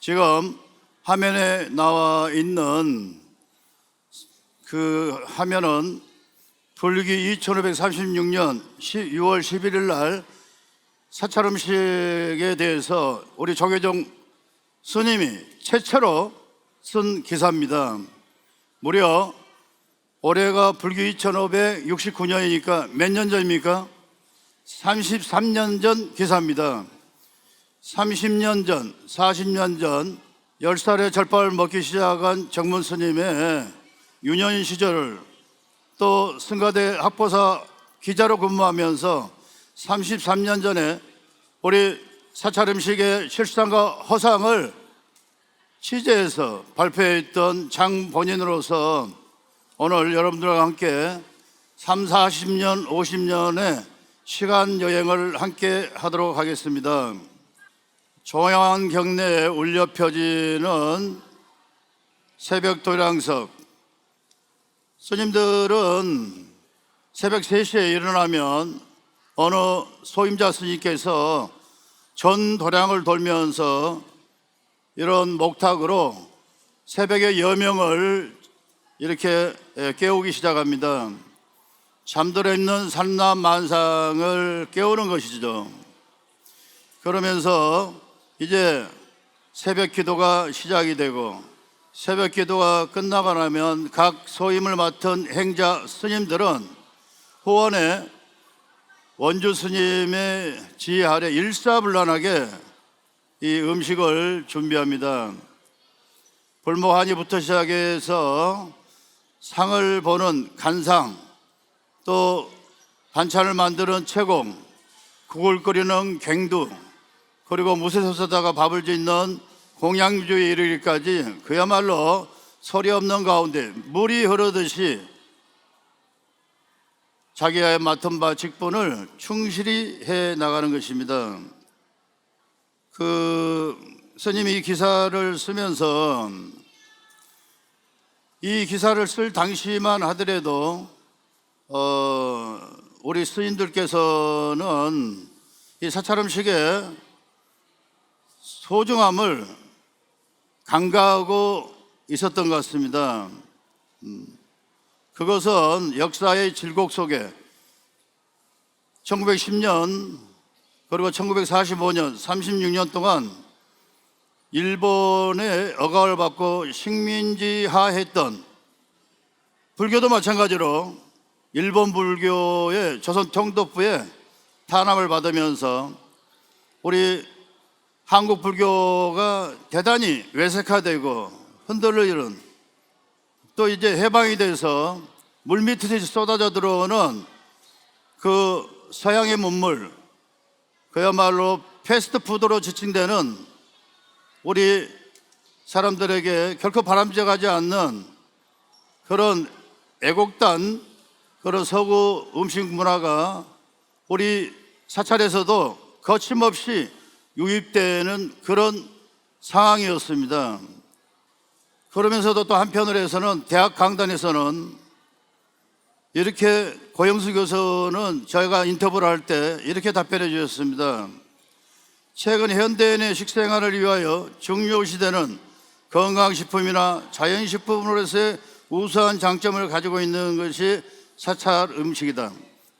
지금 화면에 나와 있는 그 화면은 불기 2536년 6월 11일 날 사찰 음식에 대해서 우리 조계종 스님이 최초로 쓴 기사입니다. 무려 올해가 불교 2569년이니까 몇 년 전입니까? 33년 전 기사입니다. 30년 전, 40년 전 10살에 절밥을 먹기 시작한 정문 스님의 유년 시절을, 또 승가대 학보사 기자로 근무하면서 33년 전에 우리 사찰 음식의 실상과 허상을 취재해서 발표했던 장본인으로서 오늘 여러분들과 함께 30, 40년, 50년의 시간 여행을 함께 하도록 하겠습니다. 종양 경내에 울려 펴지는 새벽 도량석. 스님들은 새벽 3시에 일어나면 어느 소임자 스님께서 전 도량을 돌면서 이런 목탁으로 새벽의 여명을 이렇게 깨우기 시작합니다. 잠들어 있는 산남 만상을 깨우는 것이죠. 그러면서 이제 새벽 기도가 시작이 되고, 새벽 기도가 끝나고 나면 각 소임을 맡은 행자 스님들은 후원에 원주 스님의 지휘 아래 일사불란하게 이 음식을 준비합니다. 불모하니부터 시작해서 상을 보는 간상, 또 반찬을 만드는 채공, 국을 끓이는 갱두, 그리고 무쇠 솥에다가 밥을 짓는 공양주에 이르기까지 그야말로 소리 없는 가운데 물이 흐르듯이 자기가 맡은 바 직분을 충실히 해 나가는 것입니다. 스님이 이 기사를 쓰면서, 이 기사를 쓸 당시만 하더라도 우리 스님들께서는 이 사찰 음식의 소중함을 간과하고 있었던 것 같습니다. 그것은 역사의 질곡 속에 1910년 그리고 1945년 36년 동안 일본의 억압을 받고 식민지화했던, 불교도 마찬가지로 일본 불교의 조선 총독부의 탄압을 받으면서 우리 한국 불교가 대단히 외색화되고 흔들리는, 또 이제 해방이 돼서 물밑에서 쏟아져 들어오는 그 서양의 문물, 그야말로 패스트푸드로 지칭되는 우리 사람들에게 결코 바람직하지 않는 그런 애국단, 그런 서구 음식 문화가 우리 사찰에서도 거침없이 유입되는 그런 상황이었습니다. 그러면서도 또 한편으로 해서는 대학 강단에서는 이렇게 고영수 교수는 저희가 인터뷰를 할 때 이렇게 답변해 주셨습니다. 최근 현대인의 식생활을 위하여 중요시되는 건강식품이나 자연식품으로서의 우수한 장점을 가지고 있는 것이 사찰 음식이다.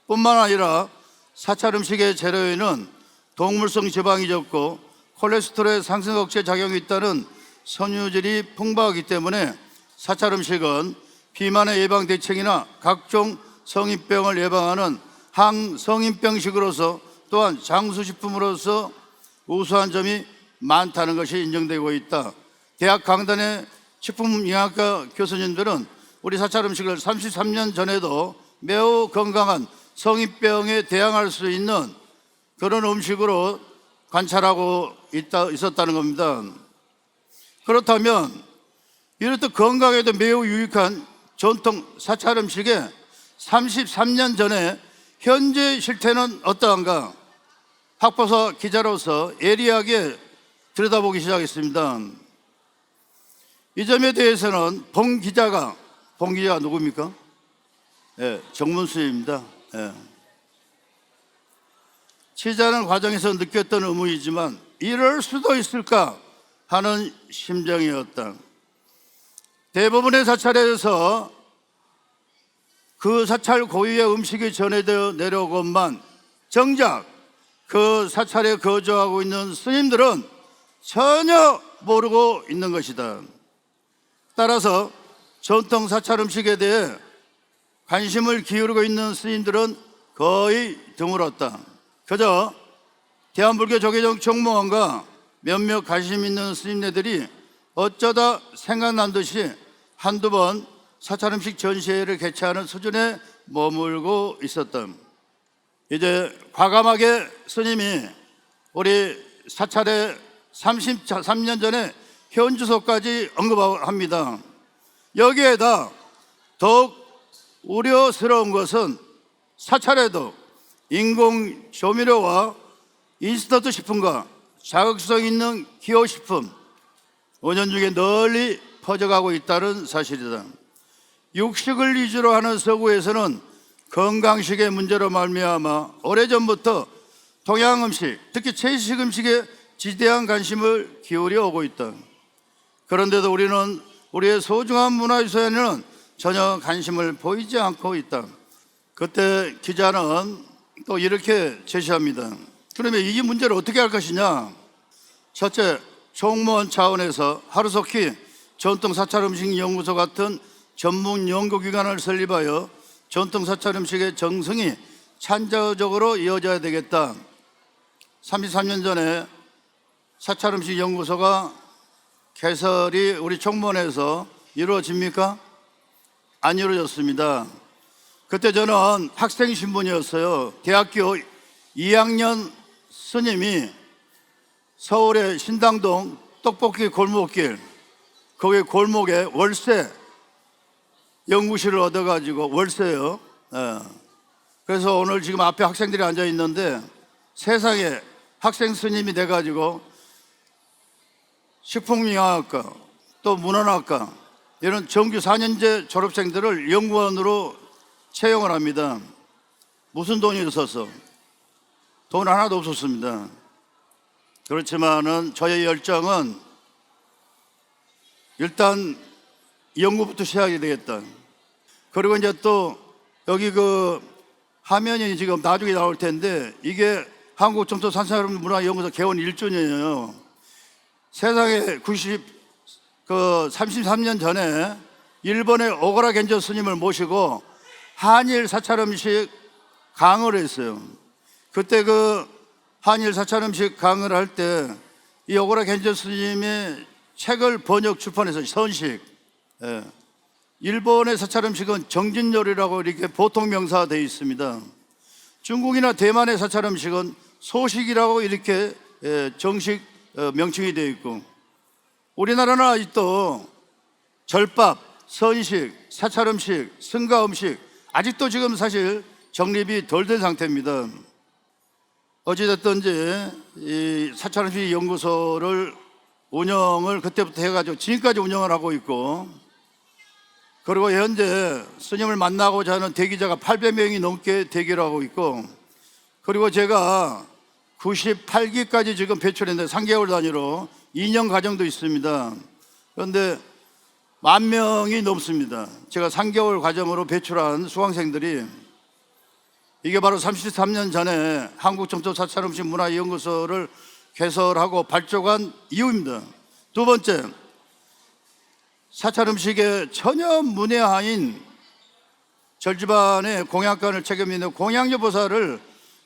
뿐만 아니라 사찰 음식의 재료에는 동물성 지방이 적고 콜레스테롤의 상승 억제 작용이 있다는 섬유질이 풍부하기 때문에 사찰 음식은 비만의 예방 대책이나 각종 성인병을 예방하는 항성인병식으로서, 또한 장수식품으로서 우수한 점이 많다는 것이 인정되고 있다. 대학 강단의 식품영양학과 교수님들은 우리 사찰 음식을 33년 전에도 매우 건강한 성인병에 대항할 수 있는 그런 음식으로 관찰하고 있었다는 겁니다. 그렇다면 이렇듯 건강에도 매우 유익한 전통 사찰 음식에 33년 전에 현재 실태는 어떠한가? 학보사 기자로서 예리하게 들여다보기 시작했습니다. 이 점에 대해서는 봉 기자가 누굽니까? 정문수입니다. 취재하는 과정에서 느꼈던 의문이지만 이럴 수도 있을까 하는 심정이었다. 대부분의 사찰에서 그 사찰 고유의 음식이 전해져 내려오건만 정작 그 사찰에 거주하고 있는 스님들은 전혀 모르고 있는 것이다. 따라서 전통 사찰 음식에 대해 관심을 기울이고 있는 스님들은 거의 드물었다. 그저 대한불교 조계종 총무원과 몇몇 관심 있는 스님네들이 어쩌다 생각난 듯이 한두 번 사찰 음식 전시회를 개최하는 수준에 머물고 있었다. 이제 과감하게 스님이 우리 사찰의 33년 전에 현 주소까지 언급합니다. 여기에다 더욱 우려스러운 것은 사찰에도 인공 조미료와 인스턴트 식품과 자극성 있는 기호식품 5년 중에 널리 퍼져가고 있다는 사실이다. 육식을 위주로 하는 서구에서는 건강식의 문제로 말미암아 오래전부터 동양 음식, 특히 채식 음식에 지대한 관심을 기울여 오고 있다. 그런데도 우리는 우리의 소중한 문화유산에는 전혀 관심을 보이지 않고 있다. 그때 기자는 또 이렇게 제시합니다. 그러면 이 문제를 어떻게 할 것이냐? 첫째, 총무원 차원에서 하루속히 전통 사찰 음식 연구소 같은 전문 연구기관을 설립하여 전통 사찰 음식의 정성이 찬조적으로 이어져야 되겠다. 33년 전에 사찰 음식 연구소가 개설이 우리 총무원에서 이루어집니까? 안 이루어졌습니다. 그때 저는 학생 신분이었어요. 대학교 2학년 스님이 서울의 신당동 떡볶이 골목길, 거기 골목에 월세 연구실을 얻어가지고 월세요. 그래서 오늘 지금 앞에 학생들이 앉아 있는데 세상에 학생 스님이 돼가지고 식품영양학과 또 문헌학과 이런 정규 4년제 졸업생들을 연구원으로 채용을 합니다. 무슨 돈이 있어서? 돈 하나도 없었습니다. 그렇지만은 저의 열정은 일단 연구부터 시작이 되겠다. 그리고 이제 또 여기 그 화면이 지금 나중에 나올 텐데 이게 한국전통사찰문화연구소 개원 1주년이에요. 세상에 33년 전에 일본의 오가라 겐조 스님을 모시고 한일 사찰 음식 강의를 했어요. 그때 그 한일 사찰 음식 강의를 할 때 이 오가라 겐조 스님의 책을 번역 출판해서 선식. 일본의 사찰 음식은 정진요리라고 이렇게 보통 명사되어 있습니다. 중국이나 대만의 사찰 음식은 소식이라고 이렇게 정식 명칭이 되어 있고, 우리나라는 아직도 절밥, 선식, 사찰 음식, 승가 음식 아직도 지금 사실 정립이 덜 된 상태입니다. 어찌됐든지 이 사찰 음식 연구소를 운영을 그때부터 해가지고 지금까지 운영을 하고 있고, 그리고 현재 스님을 만나고자 하는 대기자가 800명이 넘게 대기를 하고 있고, 그리고 제가 98기까지 지금 배출했는데 3개월 단위로 2년 과정도 있습니다. 그런데 10,000명이 넘습니다. 제가 3개월 과정으로 배출한 수강생들이. 이게 바로 33년 전에 한국전통사찰음식문화연구소를 개설하고 발족한 이유입니다. 두 번째, 사찰 음식에 전혀 문외한인 절집안의 공양관을 책임있는 공양여보사를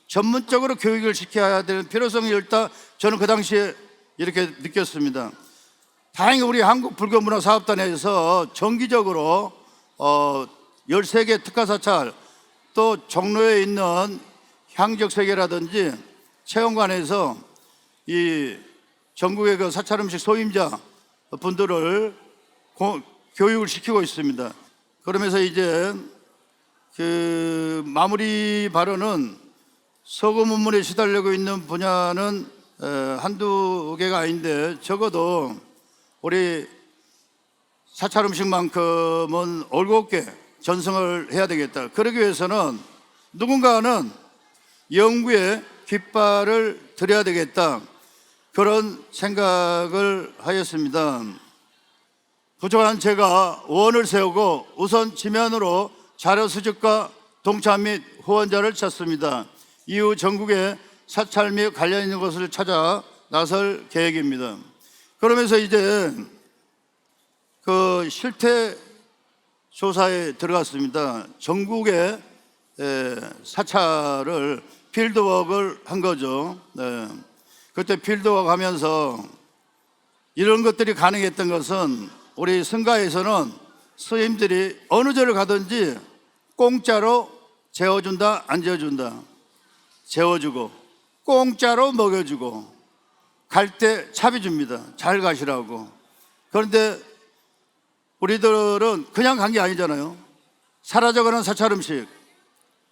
전문적으로 교육을 시켜야 되는 필요성이 일단 저는 그 당시에 이렇게 느꼈습니다. 다행히 우리 한국불교문화사업단에서 정기적으로 13개 특화사찰, 또 종로에 있는 향적세계라든지 체험관에서 이 전국의 그 사찰 음식 소임자 분들을 교육을 시키고 있습니다. 그러면서 이제 그 마무리 발언은 서구 문물에 시달리고 있는 분야는 한두 개가 아닌데, 적어도 우리 사찰 음식만큼은 올곧게 전승을 해야 되겠다. 그러기 위해서는 누군가는 연구에 깃발을 들여야 되겠다. 그런 생각을 하였습니다. 부족한 제가 원을 세우고 우선 지면으로 자료 수집과 동참 및 후원자를 찾습니다. 이후 전국에 사찰 및 관련 있는 것을 찾아 나설 계획입니다. 그러면서 이제 그 실태 조사에 들어갔습니다. 전국에 사찰을 필드워크를 한 거죠. 네. 그때 필드워크 하면서 이런 것들이 가능했던 것은 우리 성가에서는 스님들이 어느 절을 가든지 공짜로 재워준다, 안 재워준다. 재워주고 공짜로 먹여주고 갈 때 차비 줍니다. 잘 가시라고. 그런데 우리들은 그냥 간 게 아니잖아요. 사라져가는 사찰 음식,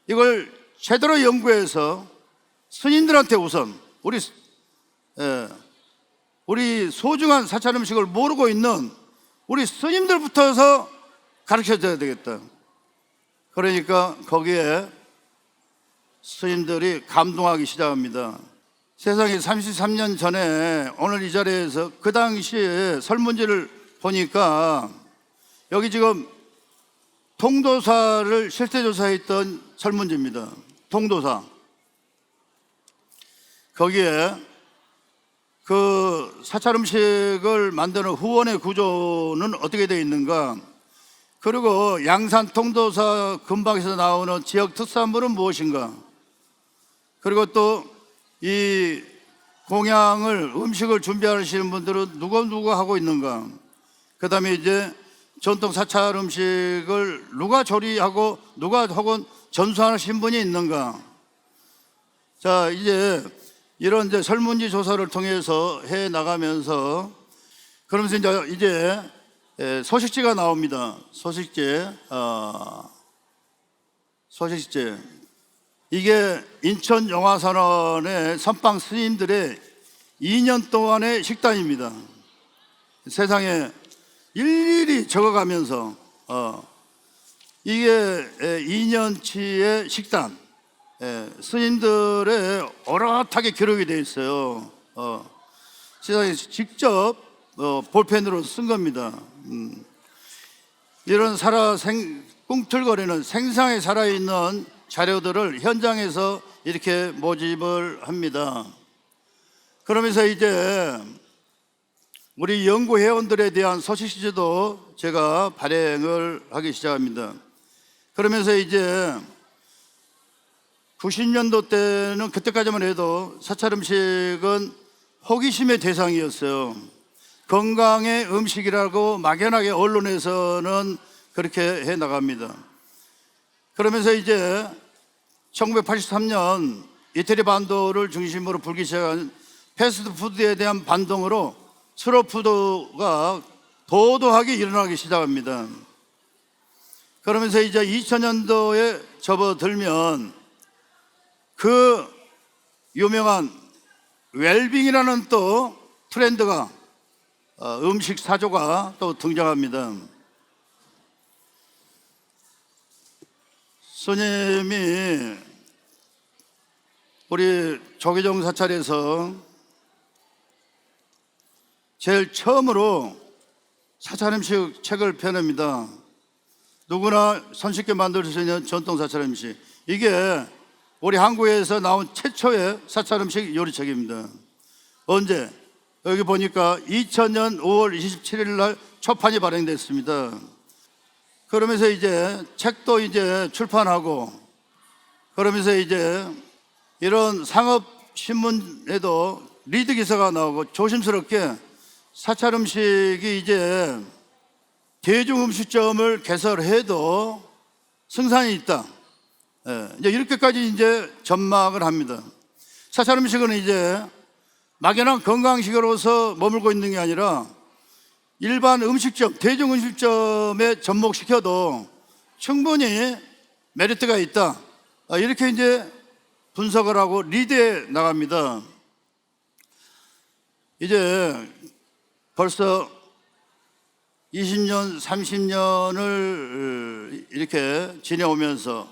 이걸 제대로 연구해서 스님들한테 우선 우리 소중한 사찰 음식을 모르고 있는 우리 스님들부터서 가르쳐줘야 되겠다. 그러니까 거기에 스님들이 감동하기 시작합니다. 세상에 33년 전에 오늘 이 자리에서 그 당시에 설문지를 보니까 여기 지금 통도사를 실태조사했던 설문지입니다. 통도사. 거기에 그 사찰 음식을 만드는 후원의 구조는 어떻게 되어 있는가, 그리고 양산 통도사 근방에서 나오는 지역 특산물은 무엇인가, 그리고 또 이 공양을 음식을 준비하시는 분들은 누가 하고 있는가, 그 다음에 이제 전통 사찰 음식을 누가 조리하고 누가 혹은 전수하시는 분이 있는가. 자, 이제 이런 이제 설문지 조사를 통해서 해 나가면서 그러면서 이제 소식지가 나옵니다. 소식지. 이게 인천영화산원의 선방 스님들의 2년 동안의 식단입니다. 세상에 일일이 적어가면서 이게 2년치의 식단, 스님들의 어엿하게 기록이 되어 있어요. 세상에 직접 볼펜으로 쓴 겁니다. 이런 꿈틀거리는 생생하게 살아있는 자료들을 현장에서 이렇게 모집을 합니다. 그러면서 이제 우리 연구회원들에 대한 소식지도 제가 발행을 하기 시작합니다. 그러면서 이제 90년도 때는 그때까지만 해도 사찰 음식은 호기심의 대상이었어요. 건강의 음식이라고 막연하게 언론에서는 그렇게 해 나갑니다. 그러면서 이제 1983년 이태리 반도를 중심으로 불기 시작한 패스트푸드에 대한 반동으로 슬로푸드가 도도하게 일어나기 시작합니다. 그러면서 이제 2000년도에 접어들면 그 유명한 웰빙이라는 또 트렌드가 음식 사조가 또 등장합니다. 스님이 우리 조계종 사찰에서 제일 처음으로 사찰 음식 책을 펴냅니다. 누구나 손쉽게 만들 수 있는 전통 사찰 음식. 이게 우리 한국에서 나온 최초의 사찰 음식 요리책입니다. 언제? 여기 보니까 2000년 5월 27일 날 초판이 발행됐습니다. 그러면서 이제 책도 이제 출판하고, 그러면서 이제 이런 상업신문에도 리드 기사가 나오고, 조심스럽게 사찰 음식이 이제 대중음식점을 개설해도 승산이 있다. 이제 이렇게까지 이제 전망을 합니다. 사찰 음식은 이제 막연한 건강식으로서 머물고 있는 게 아니라 일반 음식점, 대중음식점에 접목시켜도 충분히 메리트가 있다. 이렇게 이제 분석을 하고 리드에 나갑니다. 이제 벌써 20년, 30년을 이렇게 지내오면서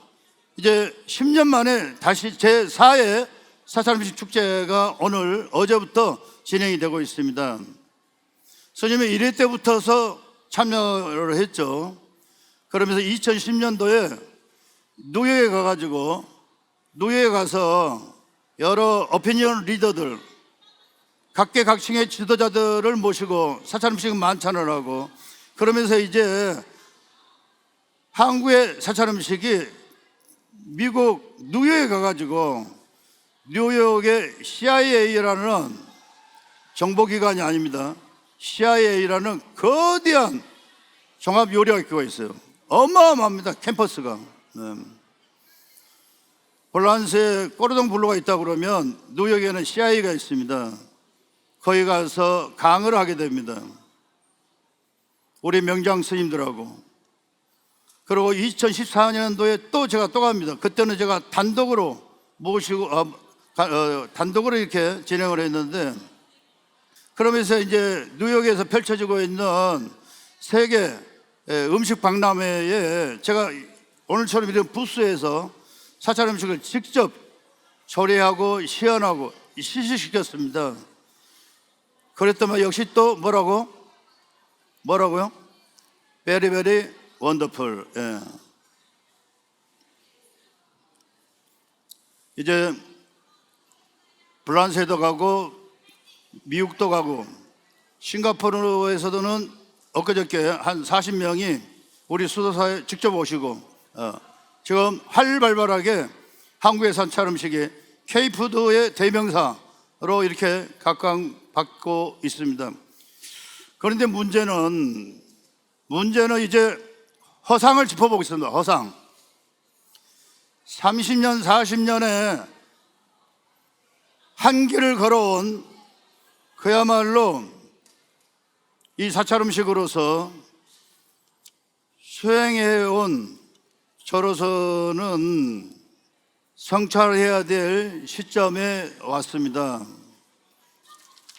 이제 10년 만에 다시 제4의 사찰 음식 축제가 오늘 어제부터 진행이 되고 있습니다. 스님이 1회 때부터서 참여를 했죠. 그러면서 2010년도에 누에에 가가지고 누에에 가서 여러 오피니언 리더들 각계각층의 지도자들을 모시고 사찰 음식 만찬을 하고, 그러면서 이제 한국의 사찰 음식이 미국 뉴욕에 가가지고 뉴욕의 CIA라는 정보기관이 아닙니다. CIA라는 거대한 종합 요리학교가 있어요. 어마어마합니다. 캠퍼스가. 네. 폴란스에 꼬르동 블루가 있다고 그러면 뉴욕에는 CIA가 있습니다. 거기 가서 강의를 하게 됩니다. 우리 명장 스님들하고. 그리고 2014년도에 또 제가 또 갑니다. 그때는 제가 단독으로 모시고 단독으로 이렇게 진행을 했는데, 그러면서 이제 뉴욕에서 펼쳐지고 있는 세계 음식 박람회에 제가 오늘처럼 이런 부스에서 사찰 음식을 직접 조리하고 시연하고 시식시켰습니다. 그랬더니 역시 또 뭐라고요? 베리 베리 원더풀. 예. 이제 프랑스에도 가고 미국도 가고 싱가포르에서는 엊그저께 한 40명이 우리 수도사에 직접 오시고 지금 활발하게 한국의 사찰 음식이 K푸드의 대명사로 이렇게 각광받고 있습니다. 그런데 문제는 이제 허상을 짚어보겠습니다. 허상. 30년, 40년에 한 길을 걸어온 그야말로 이 사찰 음식으로서 수행해온 저로서는 성찰해야 될 시점에 왔습니다.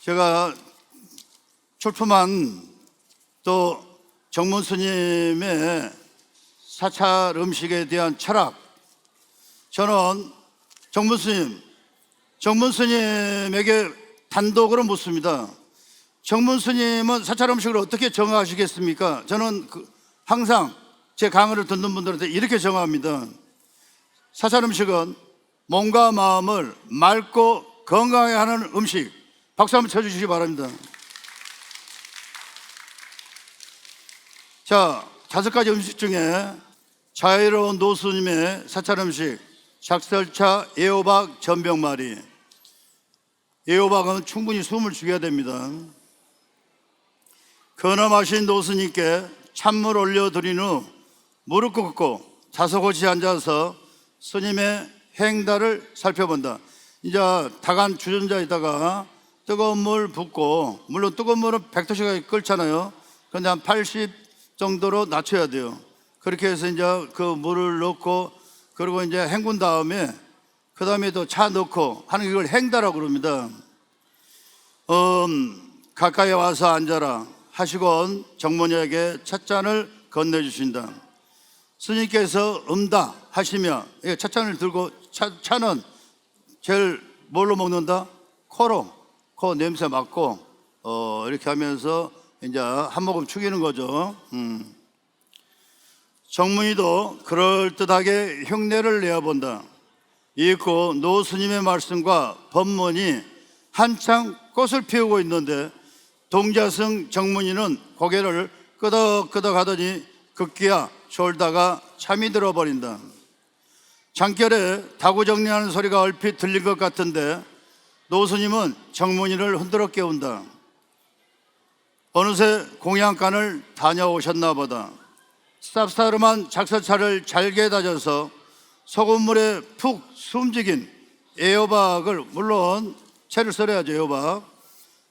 제가 출품한 또 정문 스님의 사찰 음식에 대한 철학, 저는 정문 스님에게 단독으로 묻습니다. 정문 스님은 사찰 음식을 어떻게 정하시겠습니까? 저는 항상 제 강의를 듣는 분들한테 이렇게 정합니다. 사찰 음식은 몸과 마음을 맑고 건강하게 하는 음식. 박수 한번 쳐주시기 바랍니다. 자, 5가지 음식 중에 자유로운 노스님의 사찰 음식, 작설차 애호박 전병말이. 애호박은 충분히 숨을 죽여야 됩니다. 근엄하신 노스님께 찬물 올려드린 후 무릎 꿇고 자석없이 앉아서 스님의 행달을 살펴본다. 이제 다간 주전자에다가 뜨거운 물 붓고, 물론 뜨거운 물은 100도씨가 끓잖아요. 그런데 한 80 정도로 낮춰야 돼요. 그렇게 해서 이제 그 물을 넣고, 그리고 이제 헹군 다음에 그 다음에 또 차 넣고 하는 이걸 행다라고 그럽니다. 가까이 와서 앉아라 하시곤 정문에게 찻잔을 건네주신다. 스님께서 음다 하시며 찻잔을 들고, 차는 제일 뭘로 먹는다? 코로, 코 냄새 맡고 이렇게 하면서 이제 한 모금 축이는 거죠. 정문이도 그럴듯하게 흉내를 내어본다. 이윽고 노 스님의 말씀과 법문이 한창 꽃을 피우고 있는데 동자승 정문이는 고개를 끄덕끄덕 하더니 급기야 졸다가 잠이 들어버린다. 장결에 다구 정리하는 소리가 얼핏 들린 것 같은데 노 스님은 정문이를 흔들어 깨운다. 어느새 공양간을 다녀오셨나 보다. 쌉싸름한 작설차를 잘게 다져서 소금물에 푹 숨지긴 애호박을, 물론 채를 썰어야죠. 애호박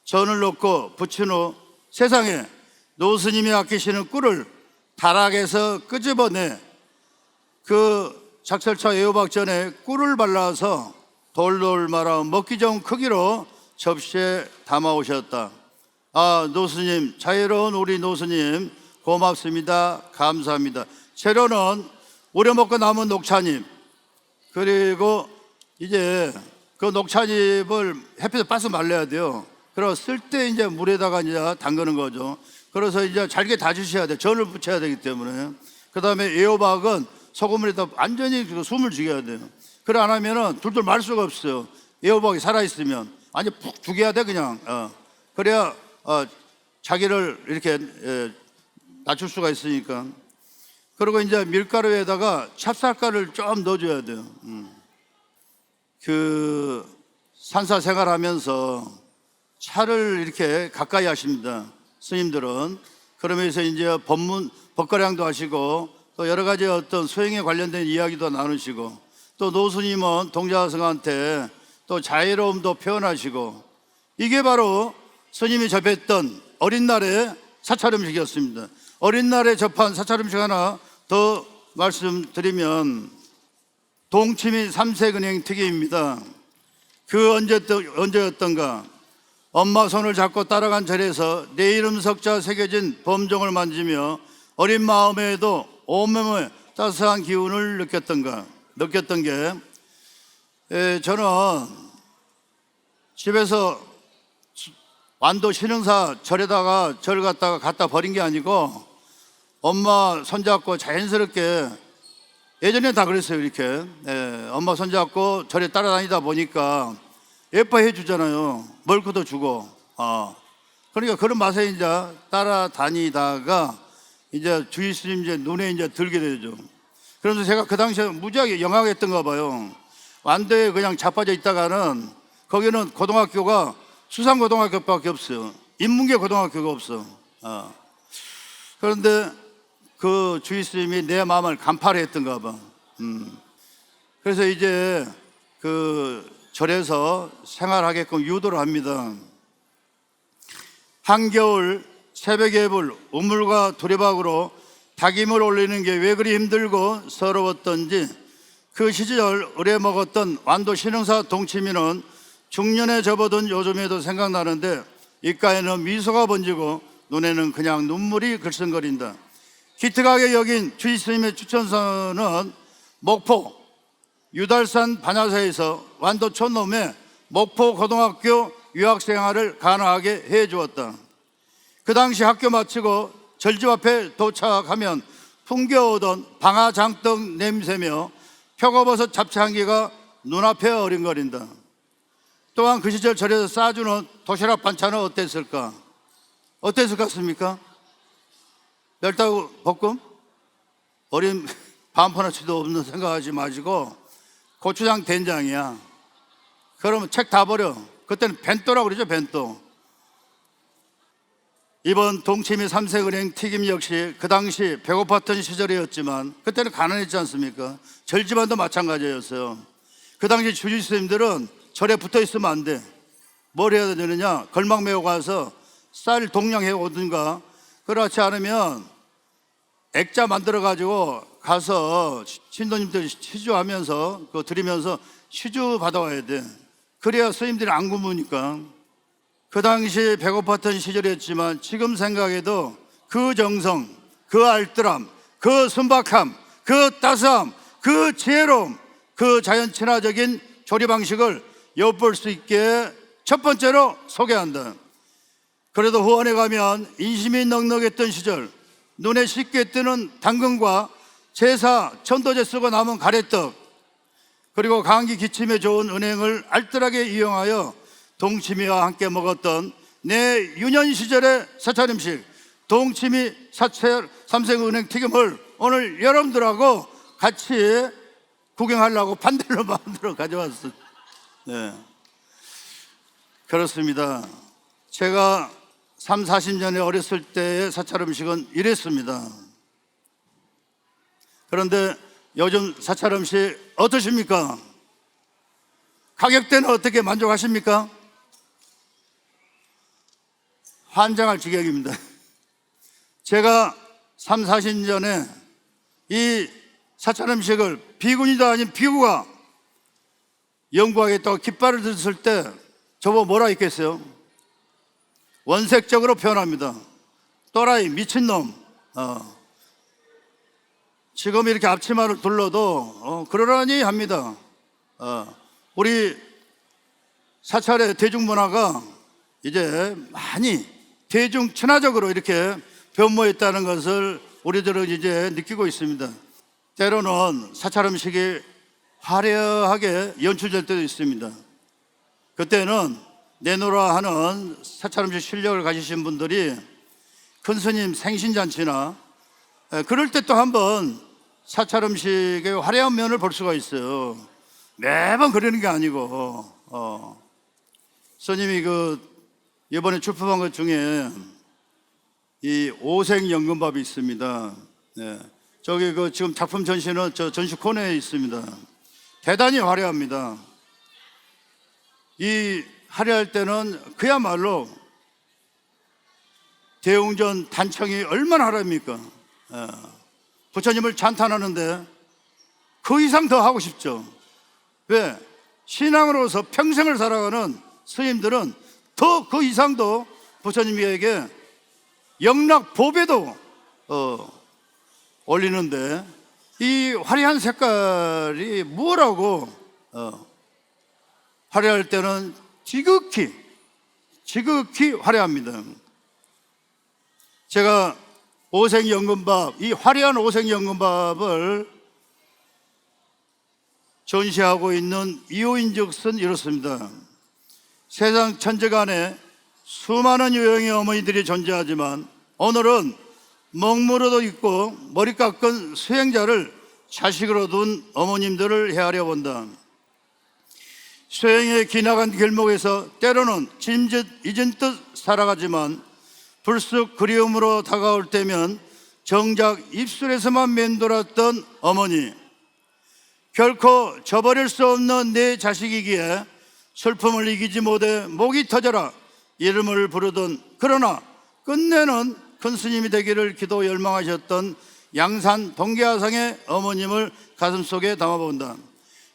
전을 넣고 부친 후 세상에 노스님이 아끼시는 꿀을 다락에서 끄집어내 그 작설차 애호박전에 꿀을 발라서 돌돌 말아 먹기 좋은 크기로 접시에 담아 오셨다. 아, 노스님, 자유로운 우리 노스님 고맙습니다. 감사합니다. 재료는 우려먹고 남은 녹차잎, 그리고 이제 그 녹차잎을 햇빛에 빠서 말려야 돼요. 그래서 쓸 때 이제 물에다가 이제 담그는 거죠. 그래서 이제 잘게 다지셔야 돼. 전을 붙여야 되기 때문에. 그 다음에 애호박은 소금물에다 완전히 그 숨을 죽여야 돼요. 그래 안 하면은 둘둘 말 수가 없어요. 애호박이 살아있으면. 아니 푹 죽여야 돼 그냥. 그래야 자기를 이렇게 낮출 수가 있으니까. 그리고 이제 밀가루에다가 찹쌀가루를 좀 넣어줘야 돼요. 그 산사 생활하면서 차를 이렇게 가까이 하십니다. 스님들은. 그러면서 이제 법거량도 하시고 또 여러 가지 어떤 소행에 관련된 이야기도 나누시고 또 노스님은 동자승한테 또 자유로움도 표현하시고 이게 바로 스님이 접했던 어린 날의 사찰 음식이었습니다. 어린 날에 접한 사찰 음식 하나 더 말씀드리면 동치미 삼색은행 튀김입니다. 그 언제였던가 엄마 손을 잡고 따라간 절에서 내 이름 석자 새겨진 범종을 만지며 어린 마음에도 온몸에 따스한 기운을 느꼈던 게 저는 집에서 완도 신흥사 절에다가 절 갖다 버린 게 아니고 엄마 손잡고 자연스럽게 예전에 다 그랬어요. 이렇게 엄마 손잡고 절에 따라다니다 보니까 예뻐해 주잖아요. 멀크도 주고. 그러니까 그런 맛에 이제 따라다니다가 이제 주의 스님 이제 눈에 이제 들게 되죠. 그래서 제가 그 당시에 무지하게 영향했던가 봐요. 완도에 그냥 자빠져 있다가는 거기는 고등학교가 수상고등학교밖에 없어요. 인문계 고등학교가 없어. 그런데 그 주의 스님이 내 마음을 간파했던가 봐. 그래서 이제 그 절에서 생활하게끔 유도를 합니다. 한겨울 새벽예불 우물과 두레박으로 닭임을 올리는 게 왜 그리 힘들고 서러웠던지 그 시절 의뢰 먹었던 완도 신흥사 동치미는 중년에 접어든 요즘에도 생각나는데 입가에는 미소가 번지고 눈에는 그냥 눈물이 글썽거린다. 기특하게 여긴 주의 스님의 추천서는 목포 유달산 반야사에서 완도 촌놈의 목포 고등학교 유학생활을 가능하게 해주었다. 그 당시 학교 마치고 절집 앞에 도착하면 풍겨오던 방아장떡 냄새며 표고버섯 잡채 향기가 눈앞에 어린거린다. 또한 그 시절 절에서 싸주는 도시락 반찬은 어땠을까? 어땠을 것 같습니까? 멸당 볶음? 어린 반포나치도 없는 생각하지 마시고 고추장 된장이야. 그러면 책 다 버려. 그때는 벤또라고 그러죠. 벤또. 이번 동치미 삼색은행 튀김 역시 그 당시 배고팠던 시절이었지만 그때는 가난했지 않습니까? 절집안도 마찬가지였어요. 그 당시 주지 스님들은 절에 붙어 있으면 안 돼. 뭘 해야 되느냐? 걸망 메고 가서 쌀 동량해 오든가, 그렇지 않으면 액자 만들어 가지고 가서 신도님들 시주하면서 그거 드리면서 시주 받아와야 돼. 그래야 스님들이 안 굶으니까. 그 당시 배고팠던 시절이었지만 지금 생각해도 그 정성, 그 알뜰함, 그 순박함, 그 따스함, 그 지혜로움, 그 자연 친화적인 조리 방식을 엿볼 수 있게 첫 번째로 소개한다. 그래도 후원에 가면 인심이 넉넉했던 시절 눈에 쉽게 뜨는 당근과 제사, 천도제 쓰고 남은 가래떡, 그리고 감기 기침에 좋은 은행을 알뜰하게 이용하여 동치미와 함께 먹었던 내 유년 시절의 사찰 음식 동치미 삼색은행 튀김을 오늘 여러분들하고 같이 구경하려고 반대로 만들어 가져왔어요. 네. 그렇습니다. 제가 40년에 어렸을 때의 사찰 음식은 이랬습니다. 그런데 요즘 사찰 음식 어떠십니까? 가격대는 어떻게 만족하십니까? 환장할 지경입니다. 제가 40년에 이 사찰 음식을 비군이도 아닌 비구가 연구하겠다고 깃발을 들었을 때 저보고 뭐라 했겠어요? 원색적으로 표현합니다. 또라이, 미친놈. 지금 이렇게 앞치마를 둘러도 그러려니 합니다. 우리 사찰의 대중문화가 이제 많이 대중 친화적으로 이렇게 변모했다는 것을 우리들은 이제 느끼고 있습니다. 때로는 사찰 음식이 화려하게 연출될 때도 있습니다. 그때는 내노라 하는 사찰 음식 실력을 가지신 분들이 큰 스님 생신잔치나 그럴 때 또 한번 사찰 음식의 화려한 면을 볼 수가 있어요. 매번 그러는 게 아니고 스님이 이번에 출품한 것 중에 이 오색연금밥이 있습니다. 네. 저기 지금 작품 전시는 저 전시 코너에 있습니다. 대단히 화려합니다. 이 화려할 때는 그야말로 대웅전 단청이 얼마나 화려합니까? 부처님을 찬탄하는데 그 이상 더 하고 싶죠. 왜? 신앙으로서 평생을 살아가는 스님들은 더 그 이상도 부처님에게 영락 보배도 올리는데 이 화려한 색깔이 뭐라고 화려할 때는 지극히 화려합니다. 제가 오색연금밥, 이 화려한 오색연금밥을 전시하고 있는 이유인즉슨 이렇습니다. 세상 천지간에 수많은 유형의 어머니들이 존재하지만 오늘은 먹물어도 있고 머리 깎은 수행자를 자식으로 둔 어머님들을 헤아려 본다. 수행의 기나간 길목에서 때로는 짐짓 잊은 듯 살아가지만 불쑥 그리움으로 다가올 때면 정작 입술에서만 맴돌았던 어머니, 결코 저버릴 수 없는 내 자식이기에 슬픔을 이기지 못해 목이 터져라 이름을 부르던, 그러나 끝내는 큰 스님이 되기를 기도 열망하셨던 양산 동계화상의 어머님을 가슴속에 담아본다.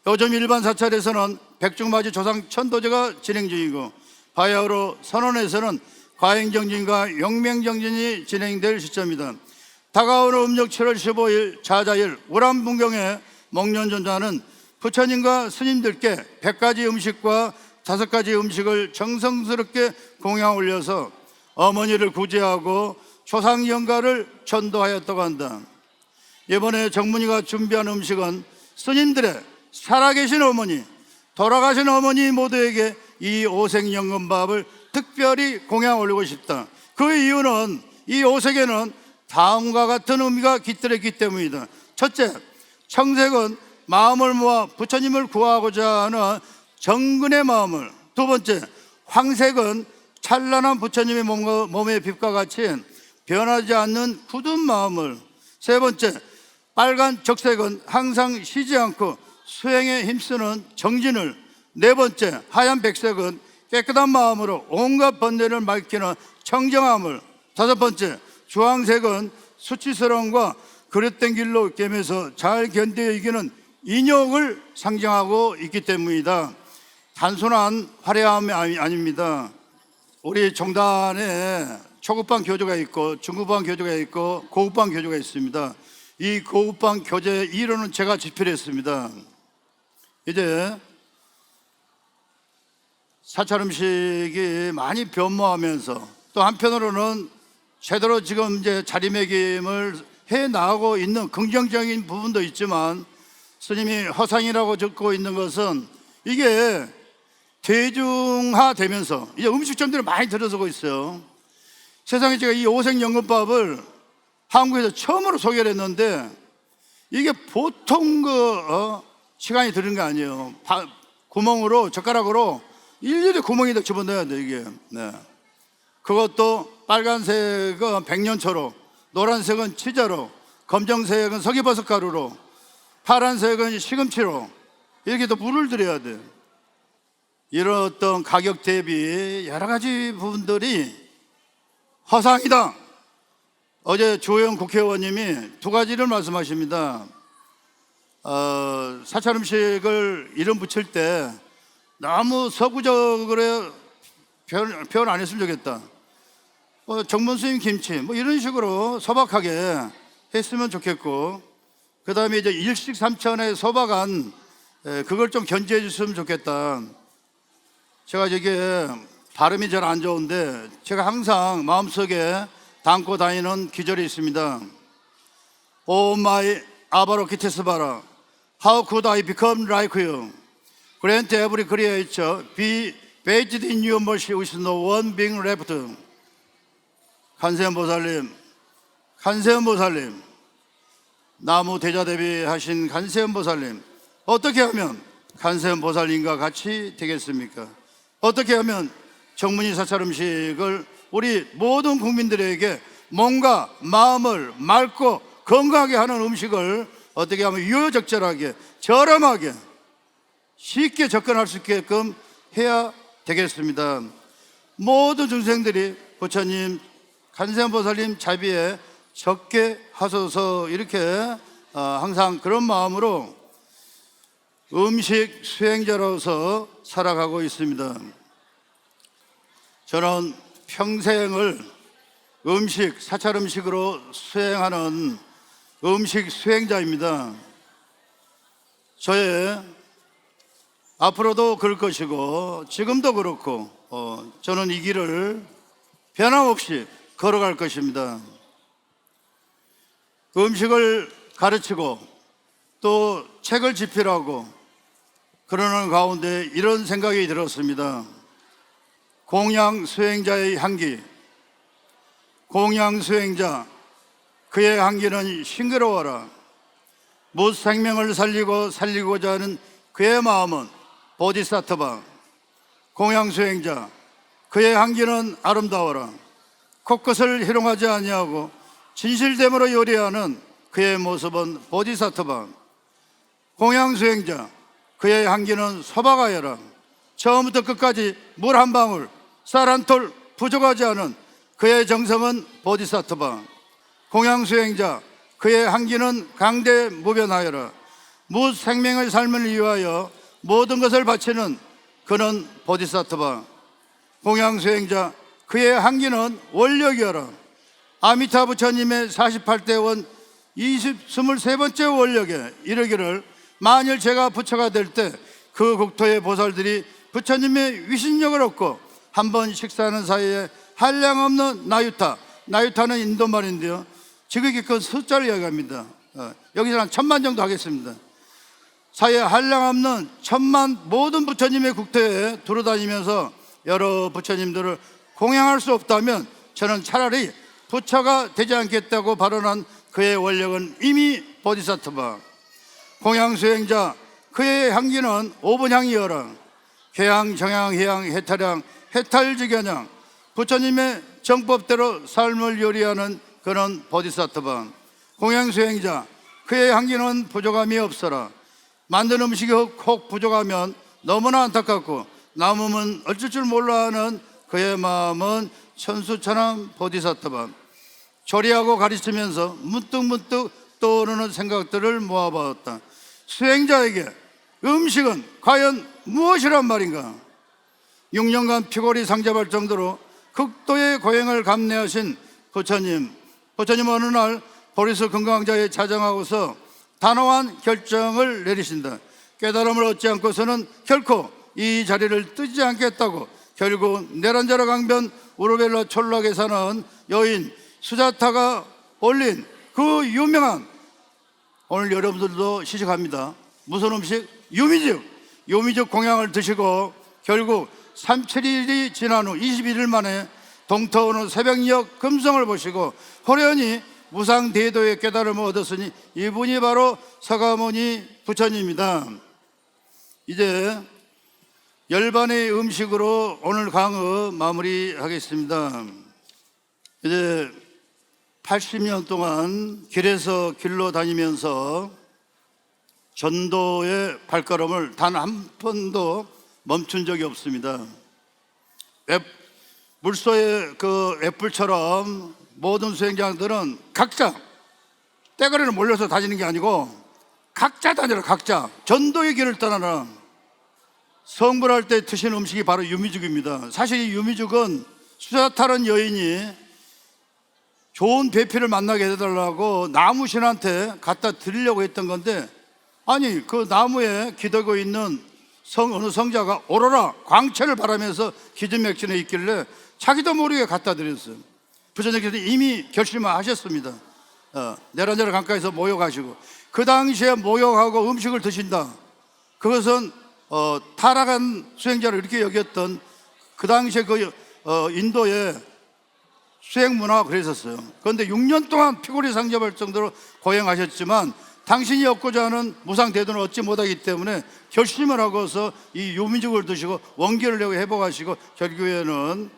요즘 일반 사찰에서는 백중맞이 조상 천도제가 진행 중이고 바야흐로 선원에서는 과행정진과 용맹정진이 진행될 시점이다. 다가오는 음력 7월 15일 자자일 우람분경의 목련전자는 부처님과 스님들께 100가지 음식과 5가지 음식을 정성스럽게 공양 올려서 어머니를 구제하고 초상영가를 전도하였다고 한다. 이번에 정문이가 준비한 음식은 스님들의 살아계신 어머니, 돌아가신 어머니 모두에게 이 오색연금밥을 특별히 공양 올리고 싶다. 그 이유는 이 오색에는 다음과 같은 의미가 깃들었기 때문이다. 첫째, 청색은 마음을 모아 부처님을 구하고자 하는 정근의 마음을, 두 번째, 황색은 찬란한 부처님의 몸의 빛과 같이 변하지 않는 굳은 마음을, 세 번째, 빨간 적색은 항상 쉬지 않고 수행에 힘쓰는 정진을, 네 번째, 하얀 백색은 깨끗한 마음으로 온갖 번뇌를 밝히는 청정함을, 다섯 번째, 주황색은 수치스러움과 그릇된 길로 깨면서 잘 견뎌 이기는 인욕을 상징하고 있기 때문이다. 단순한 화려함이 아닙니다. 우리 종단에 초급반 교주가 있고 중급반 교주가 있고 고급반 교주가 있습니다. 이 고급반 교재 이론은 제가 집필했습니다. 이제 사찰 음식이 많이 변모하면서 또 한편으로는 제대로 지금 이제 자리매김을 해 나가고 있는 긍정적인 부분도 있지만, 스님이 허상이라고 적고 있는 것은 이게 대중화되면서 이제 음식점들이 많이 들어서고 있어요. 세상에 제가 이 오색연금밥을 한국에서 처음으로 소개를 했는데 이게 보통 시간이 드는 게 아니에요. 구멍으로 젓가락으로 일일이 구멍에다 집어넣어야 돼 이게. 네. 그것도 빨간색은 백년초로, 노란색은 치자로, 검정색은 석이버섯 가루로, 파란색은 시금치로 이렇게 또 물을 들여야 돼. 이런 어떤 가격 대비 여러 가지 부분들이 허상이다. 어제 주호영 국회의원님이 두 가지를 말씀하십니다. 사찰 음식을 이름 붙일 때 너무 서구적으로 표현 안 했으면 좋겠다. 정문수님 김치 뭐 이런 식으로 소박하게 했으면 좋겠고, 그 다음에 이제 일식삼천의 소박한 그걸 좀 견지해 줬으면 좋겠다. 제가 저게 발음이 잘 안 좋은데 제가 항상 마음속에 담고 다니는 기절이 있습니다. Oh my 아바로키테스바라, How could I become like you? Grant every creature be bathed in your mercy with no one being left. 간세음보살님, 간세음보살님, 나무 대자대비 하신 간세음보살님, 어떻게 하면 간세음보살님과 같이 되겠습니까? 어떻게 하면 정문이 사찰 음식을 우리 모든 국민들에게 몸과 마음을 맑고 건강하게 하는 음식을 어떻게 하면 유효적절하게 저렴하게 쉽게 접근할 수 있게끔 해야 되겠습니다. 모든 중생들이 부처님, 간세음보살님 자비에 적게 하소서, 이렇게 항상 그런 마음으로 음식 수행자로서 살아가고 있습니다. 저는 평생을 음식, 사찰 음식으로 수행하는 음식 수행자입니다. 저의 앞으로도 그럴 것이고 지금도 그렇고 저는 이 길을 변함없이 걸어갈 것입니다. 음식을 가르치고 또 책을 집필하고 그러는 가운데 이런 생각이 들었습니다. 공양 수행자의 향기, 공양 수행자 그의 향기는 싱그러워라. 못 생명을 살리고자 하는 그의 마음은 보디사트바. 공양 수행자 그의 향기는 아름다워라. 코끝을 희롱하지 아니하고 진실됨으로 요리하는 그의 모습은 보디사트바. 공양 수행자 그의 향기는 소박하여라. 처음부터 끝까지 물 한 방울, 쌀 한 톨 부족하지 않은 그의 정성은 보디사트바. 공양 수행자 그의 향기는 강대무변하여라. 무생명의 삶을 위하여 모든 것을 바치는 그는 보디사트바. 공양 수행자 그의 향기는 원력이여라. 아미타 부처님의 48대 원 23번째 원력에 이르기를, 만일 제가 부처가 될 때 그 국토의 보살들이 부처님의 위신력을 얻고 한번 식사하는 사이에 한량없는 나유타, 나유타는 인도 말인데요, 지극히 큰 숫자를 이야기합니다. 여기서 한 1000만 정도 하겠습니다. 사이에 한량없는 1000만 모든 부처님의 국토에 돌아다니면서 여러 부처님들을 공양할 수 없다면 저는 차라리 부처가 되지 않겠다고 발언한 그의 원력은 이미 보디사트바. 공양 수행자 그의 향기는 오분향이여라. 개향, 정향, 해향, 해탈향, 해탈직연향, 부처님의 정법대로 삶을 요리하는 그는 보디사트바. 공양 수행자 그의 향기는 부족함이 없어라. 만든 음식이 혹 부족하면 너무나 안타깝고 남으면 어쩔 줄 몰라 하는 그의 마음은 천수천왕 보디사트바. 조리하고 가르치면서 문득문득 떠오르는 생각들을 모아보았다. 수행자에게 음식은 과연 무엇이란 말인가? 6년간 피골이 상접할 정도로 극도의 고행을 감내하신 부처님 어느 날 보리스 금강자에 자정하고서 단호한 결정을 내리신다. 깨달음을 얻지 않고서는 결코 이 자리를 뜨지 않겠다고 결국 네란자라 강변 우르벨라 촌락에 사는 여인 수자타가 올린 그 유명한, 오늘 여러분들도 시식합니다. 무슨 음식? 유미죽 공양을 드시고 결국 37일이 지난 후 21일 만에 동터오는 새벽녘 금성을 보시고 호련히 무상대도의 깨달음을 얻었으니 이분이 바로 서가모니 부처님입니다. 이제 열반의 음식으로 오늘 강의 마무리하겠습니다. 이제 80년 동안 길에서 길로 다니면서 전도의 발걸음을 단 한 번도 멈춘 적이 없습니다. 물소의 그 앳불처럼 모든 수행자들은 각자 떼거리를 몰려서 다니는 게 아니고 각자 다니라. 각자 전도의 길을 떠나라. 성불할 때 드신 음식이 바로 유미죽입니다. 사실 이 유미죽은 수자타는 여인이 좋은 배필을 만나게 해달라고 나무신한테 갖다 드리려고 했던 건데, 아니 그 나무에 기대고 있는 어느 성자가 오로라 광채를 바라면서 기진맥진에 있길래 자기도 모르게 갖다 드렸어요. 부처님께서 이미 결심을 하셨습니다. 내란제를 강가에서 모욕하시고, 그 당시에 모욕하고 음식을 드신다, 그것은 타락한 수행자를 이렇게 여겼던 그 당시에 인도의 수행 문화가 그랬었어요. 그런데 6년 동안 피골이 상접할 정도로 고행하셨지만 당신이 얻고자 하는 무상대도를 얻지 못하기 때문에 결심을 하고서 이 유민죽을 드시고 원기를 내고 회복하시고 결국에는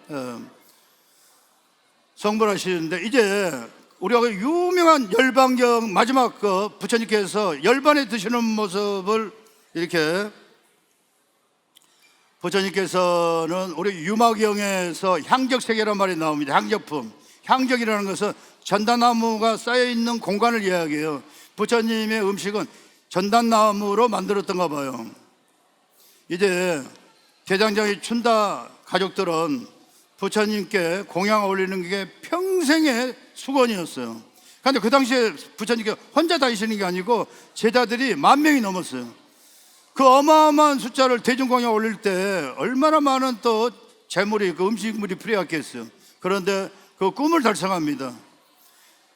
성불하시는데, 이제 우리가 그 유명한 열반경 마지막 부처님께서 열반에 드시는 모습을 이렇게, 부처님께서는 우리 유마경에서 향적세계란 말이 나옵니다. 향적품, 향적이라는 것은 전단나무가 쌓여있는 공간을 이야기해요. 부처님의 음식은 전단나무로 만들었던가 봐요. 이제 대장장이 춘다 가족들은 부처님께 공양 올리는 게 평생의 수건이었어요. 그런데 그 당시에 부처님께 혼자 다니시는 게 아니고 제자들이 10,000명이 넘었어요. 그 어마어마한 숫자를 대중공양 올릴 때 얼마나 많은 또 재물이, 그 음식물이 필요했겠어요. 그런데 그 꿈을 달성합니다.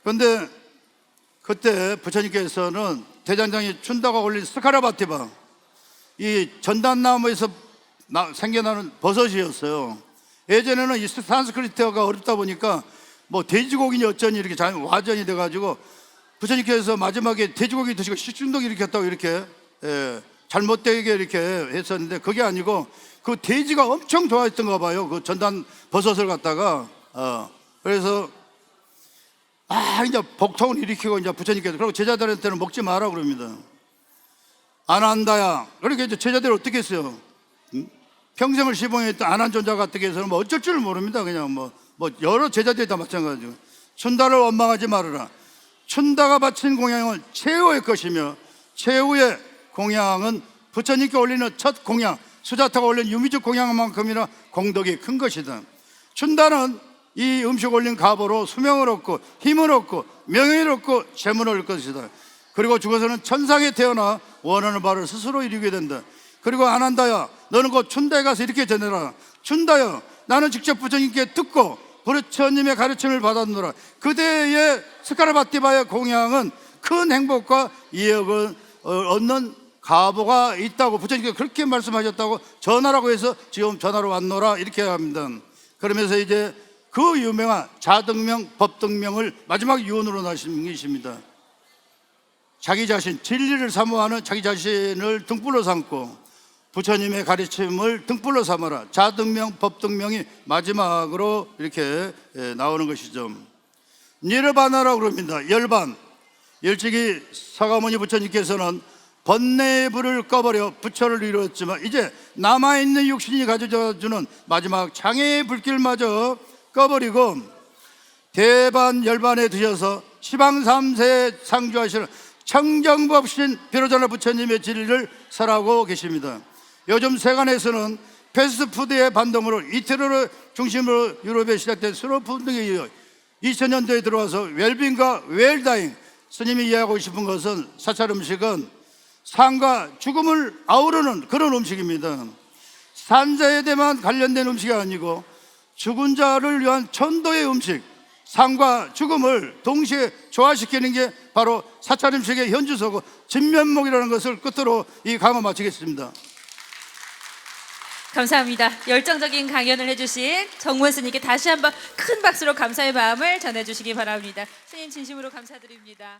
그런데 그때 부처님께서는 대장장이 춘다가 올린 스카라바티바, 이 전단나무에서 생겨나는 버섯이었어요. 예전에는 이 산스크리트어가 어렵다 보니까 뭐 돼지고기니 어쩌니 이렇게 와전이 돼가지고 부처님께서 마지막에 돼지고기 드시고 식중독 일으켰다고 이렇게 잘못되게 이렇게 했었는데, 그게 아니고 그 돼지가 엄청 좋아했던가 봐요. 그 전단 버섯을 갖다가 그래서 이제 복통을 일으키고, 이제 부처님께서, 그리고 제자들한테는 먹지 마라 그럽니다. 아난다야. 그러니까 이제 제자들이 어떻게 했어요? 평생을 시봉했던 아난존자 같은 경우는 뭐 어쩔 줄 모릅니다. 그냥 뭐 여러 제자들이 다 마찬가지고, 춘다를 원망하지 말아라. 춘다가 바친 공양은 최후의 것이며 최후의 공양은 부처님께 올리는 첫 공양, 수자타가 올린 유미죽 공양만큼이나 공덕이 큰 것이다. 춘다는 이 음식 올린 가보로 수명을 얻고 힘을 얻고 명예를 얻고 재물을 얻을 것이다. 그리고 죽어서는 천상에 태어나 원하는 바를 스스로 이루게 된다. 그리고 아난다야, 너는 곧 춘다에 가서 이렇게 전해라. 춘다야, 나는 직접 부처님께 듣고 부처님의 가르침을 받았노라. 그대의 스카라바티바의 공양은 큰 행복과 이역을 얻는 가보가 있다고 부처님께서 그렇게 말씀하셨다고 전하라고 해서 지금 전하러 왔노라, 이렇게 합니다. 그러면서 이제 그 유명한 자등명, 법등명을 마지막 유언으로 나신 분이십니다. 자기 자신, 진리를 사모하는 자기 자신을 등불로 삼고 부처님의 가르침을 등불로 삼아라. 자등명, 법등명이 마지막으로 이렇게 나오는 것이죠. 니르바나라고 그럽니다. 열반. 일찍이 사가모니 부처님께서는 번뇌의 불을 꺼버려 부처를 이루었지만, 이제 남아있는 육신이 가져다주는 마지막 장애의 불길마저 꺼버리고 대반 열반에 드셔서 시방삼세에 상주하시는 청정법신 비로자나 부처님의 진리를 설하고 계십니다. 요즘 세간에서는 패스트푸드의 반동으로 이태리를 중심으로 유럽에 시작된 슬로푸드 등에 이어 2000년도에 들어와서 웰빙과 웰다잉, 스님이 이해하고 싶은 것은 사찰 음식은 삶과 죽음을 아우르는 그런 음식입니다. 산자에 대만 관련된 음식이 아니고 죽은 자를 위한 천도의 음식, 삶과 죽음을 동시에 조화시키는 게 바로 사찰 음식의 현주소고 진면목이라는 것을 끝으로 이 강을 마치겠습니다. 감사합니다. 열정적인 강연을 해주신 정무원 스님께 다시 한번 큰 박수로 감사의 마음을 전해주시기 바랍니다. 스님 진심으로 감사드립니다.